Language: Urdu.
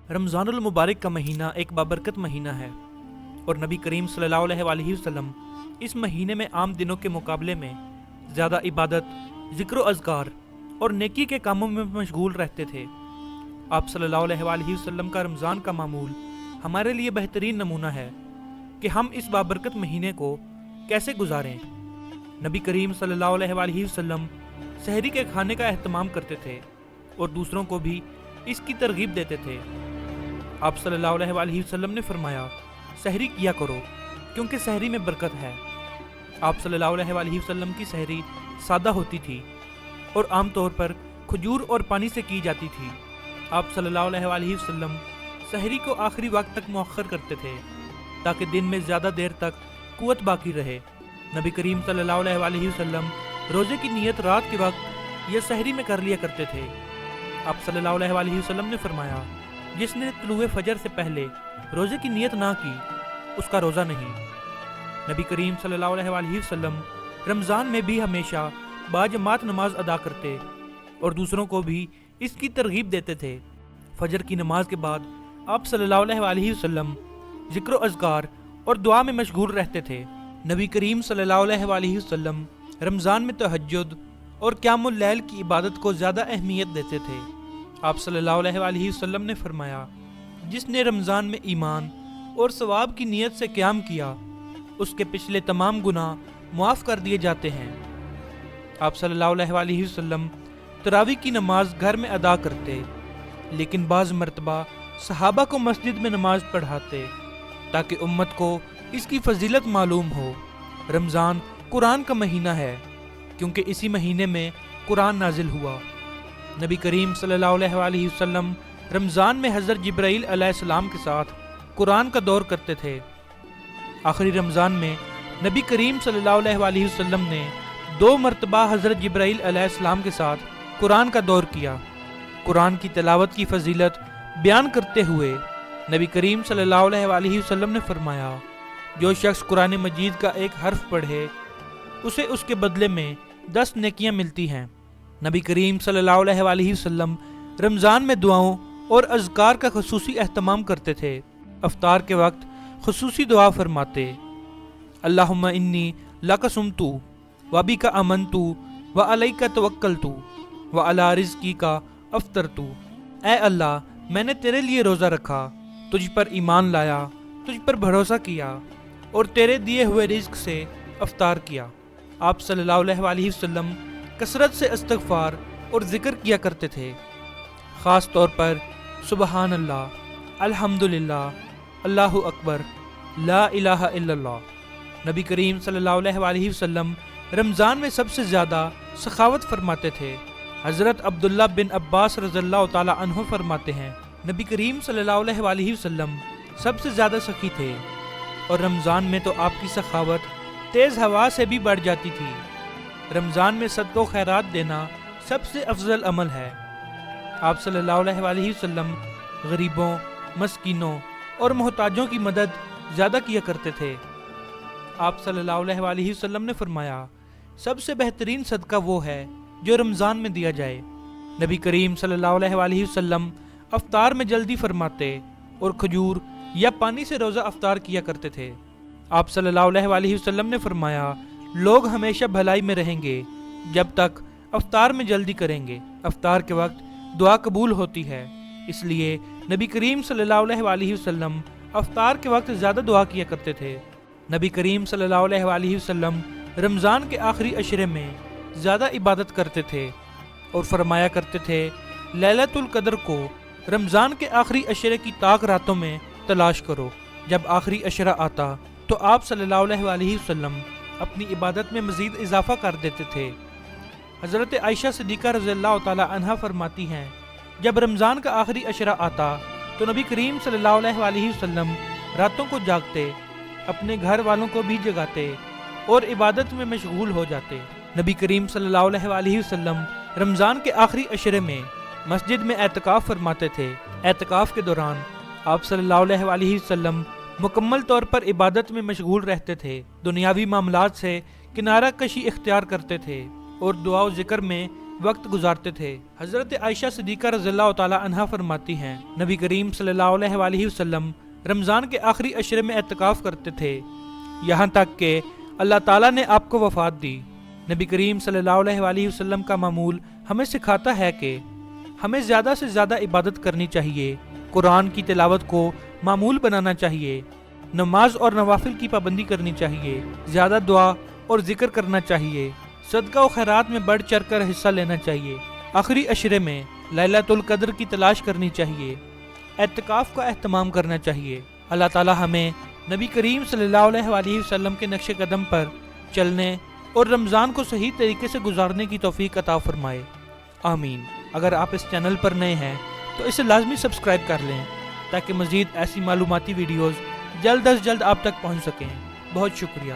رمضان المبارک کا مہینہ ایک بابرکت مہینہ ہے اور نبی کریم صلی اللہ علیہ وسلم اس مہینے میں عام دنوں کے مقابلے میں زیادہ عبادت، ذکر و اذکار اور نیکی کے کاموں میں مشغول رہتے تھے۔ آپ صلی اللہ علیہ وسلم کا رمضان کا معمول ہمارے لیے بہترین نمونہ ہے کہ ہم اس بابرکت مہینے کو کیسے گزاریں۔ نبی کریم صلی اللہ علیہ وسلم سحری کے کھانے کا اہتمام کرتے تھے اور دوسروں کو بھی اس کی ترغیب دیتے تھے۔ آپ صلی اللہ علیہ وسلم نے فرمایا، سحری کیا کرو کیونکہ سحری میں برکت ہے۔ آپ صلی اللہ علیہ وسلم کی سحری سادہ ہوتی تھی اور عام طور پر کھجور اور پانی سے کی جاتی تھی۔ آپ صلی اللہ علیہ وسلم سحری کو آخری وقت تک مؤخر کرتے تھے تاکہ دن میں زیادہ دیر تک قوت باقی رہے۔ نبی کریم صلی اللہ علیہ وسلم روزے کی نیت رات کے وقت یا سحری میں کر لیا کرتے تھے۔ آپ صلی اللہ علیہ وسلم نے فرمایا، جس نے طلوع فجر سے پہلے روزے کی نیت نہ کی اس کا روزہ نہیں۔ نبی کریم صلی اللہ علیہ وسلم رمضان میں بھی ہمیشہ باجماعت نماز ادا کرتے اور دوسروں کو بھی اس کی ترغیب دیتے تھے۔ فجر کی نماز کے بعد آپ صلی اللہ علیہ وسلم ذکر و اذکار اور دعا میں مشغول رہتے تھے۔ نبی کریم صلی اللہ علیہ وسلم رمضان میں تہجد اور قیام اللیل کی عبادت کو زیادہ اہمیت دیتے تھے۔ آپ صلی اللہ علیہ وسلم نے فرمایا، جس نے رمضان میں ایمان اور ثواب کی نیت سے قیام کیا اس کے پچھلے تمام گناہ معاف کر دیے جاتے ہیں۔ آپ صلی اللہ علیہ وسلم تراویح کی نماز گھر میں ادا کرتے، لیکن بعض مرتبہ صحابہ کو مسجد میں نماز پڑھاتے تاکہ امت کو اس کی فضیلت معلوم ہو۔ رمضان قرآن کا مہینہ ہے کیونکہ اسی مہینے میں قرآن نازل ہوا۔ نبی کریم صلی اللہ علیہ وسلم رمضان میں حضرت جبرائیل علیہ السلام کے ساتھ قرآن کا دور کرتے تھے۔ آخری رمضان میں نبی کریم صلی اللہ علیہ وسلم نے 2 مرتبہ حضرت جبرائیل علیہ السلام کے ساتھ قرآن کا دور کیا۔ قرآن کی تلاوت کی فضیلت بیان کرتے ہوئے نبی کریم صلی اللہ علیہ وسلم نے فرمایا، جو شخص قرآن مجید کا ایک حرف پڑھے اسے اس کے بدلے میں 10 نیکیاں ملتی ہیں۔ نبی کریم صلی اللہ علیہ وسلم رمضان میں دعاؤں اور اذکار کا خصوصی اہتمام کرتے تھے۔ افطار کے وقت خصوصی دعا فرماتے، اللہم انی لک صمت وبک آمنت وعلیک توکلت وعلی رزقک افطرت۔ اے اللہ، میں نے تیرے لیے روزہ رکھا، تجھ پر ایمان لایا، تجھ پر بھروسہ کیا اور تیرے دیے ہوئے رزق سے افطار کیا۔ آپ صلی اللہ علیہ وسلم کثرت سے استغفار اور ذکر کیا کرتے تھے، خاص طور پر سبحان اللہ، الحمدللہ، اللہ اکبر، لا الہ الا اللہ۔ نبی کریم صلی اللہ علیہ وسلم رمضان میں سب سے زیادہ سخاوت فرماتے تھے۔ حضرت عبداللہ بن عباس رضی اللہ تعالی عنہ فرماتے ہیں، نبی کریم صلی اللہ علیہ وسلم سب سے زیادہ سخی تھے اور رمضان میں تو آپ کی سخاوت تیز ہوا سے بھی بڑھ جاتی تھی۔ رمضان میں صدقہ و خیرات دینا سب سے افضل عمل ہے۔ آپ صلی اللہ علیہ وسلم غریبوں، مسکینوں اور محتاجوں کی مدد زیادہ کیا کرتے تھے۔ آپ صلی اللہ علیہ وسلم نے فرمایا، سب سے بہترین صدقہ وہ ہے جو رمضان میں دیا جائے۔ نبی کریم صلی اللہ علیہ وسلم افطار میں جلدی فرماتے اور کھجور یا پانی سے روزہ افطار کیا کرتے تھے۔ آپ صلی اللہ علیہ وسلم نے فرمایا، لوگ ہمیشہ بھلائی میں رہیں گے جب تک افطار میں جلدی کریں گے۔ افطار کے وقت دعا قبول ہوتی ہے، اس لیے نبی کریم صلی اللہ علیہ وسلم افطار کے وقت زیادہ دعا کیا کرتے تھے۔ نبی کریم صلی اللہ علیہ وسلم رمضان کے آخری عشرے میں زیادہ عبادت کرتے تھے اور فرمایا کرتے تھے، لیلۃ القدر کو رمضان کے آخری عشرے کی طاق راتوں میں تلاش کرو۔ جب آخری عشرہ آتا تو آپ صلی اللہ علیہ وسلم اپنی عبادت میں مزید اضافہ کر دیتے تھے۔ حضرت عائشہ صدیقہ رضی اللہ تعالی عنہا فرماتی ہیں، جب رمضان کا آخری عشرہ آتا تو نبی کریم صلی اللہ علیہ وسلم راتوں کو جاگتے، اپنے گھر والوں کو بھی جگاتے اور عبادت میں مشغول ہو جاتے۔ نبی کریم صلی اللہ علیہ وسلم رمضان کے آخری عشرے میں مسجد میں اعتکاف فرماتے تھے۔ اعتکاف کے دوران آپ صلی اللہ علیہ وسلم مکمل طور پر عبادت میں مشغول رہتے تھے، دنیاوی معاملات سے کنارہ کشی اختیار کرتے تھے اور دعا و ذکر میں وقت گزارتے تھے۔ حضرت عائشہ صدیقہ رضی اللہ تعالیٰ عنہا فرماتی ہیں نبی کریم صلی اللہ علیہ وآلہ وسلم رمضان کے آخری عشرے میں اعتکاف کرتے تھے، یہاں تک کہ اللہ تعالیٰ نے آپ کو وفات دی۔ نبی کریم صلی اللہ علیہ وآلہ وسلم کا معمول ہمیں سکھاتا ہے کہ ہمیں زیادہ سے زیادہ عبادت کرنی چاہیے، قرآن کی تلاوت کو معمول بنانا چاہیے، نماز اور نوافل کی پابندی کرنی چاہیے، زیادہ دعا اور ذکر کرنا چاہیے، صدقہ و خیرات میں بڑھ چڑھ کر حصہ لینا چاہیے، آخری عشرے میں لیلۃ القدر کی تلاش کرنی چاہیے، اعتکاف کا اہتمام کرنا چاہیے۔ اللہ تعالی ہمیں نبی کریم صلی اللہ علیہ وآلہ وسلم کے نقش قدم پر چلنے اور رمضان کو صحیح طریقے سے گزارنے کی توفیق عطا فرمائے، آمین۔ اگر آپ اس چینل پر نئے ہیں تو اسے لازمی سبسکرائب کر لیں تاکہ مزید ایسی معلوماتی ویڈیوز جلد از جلد آپ تک پہنچ سکیں۔ بہت شکریہ۔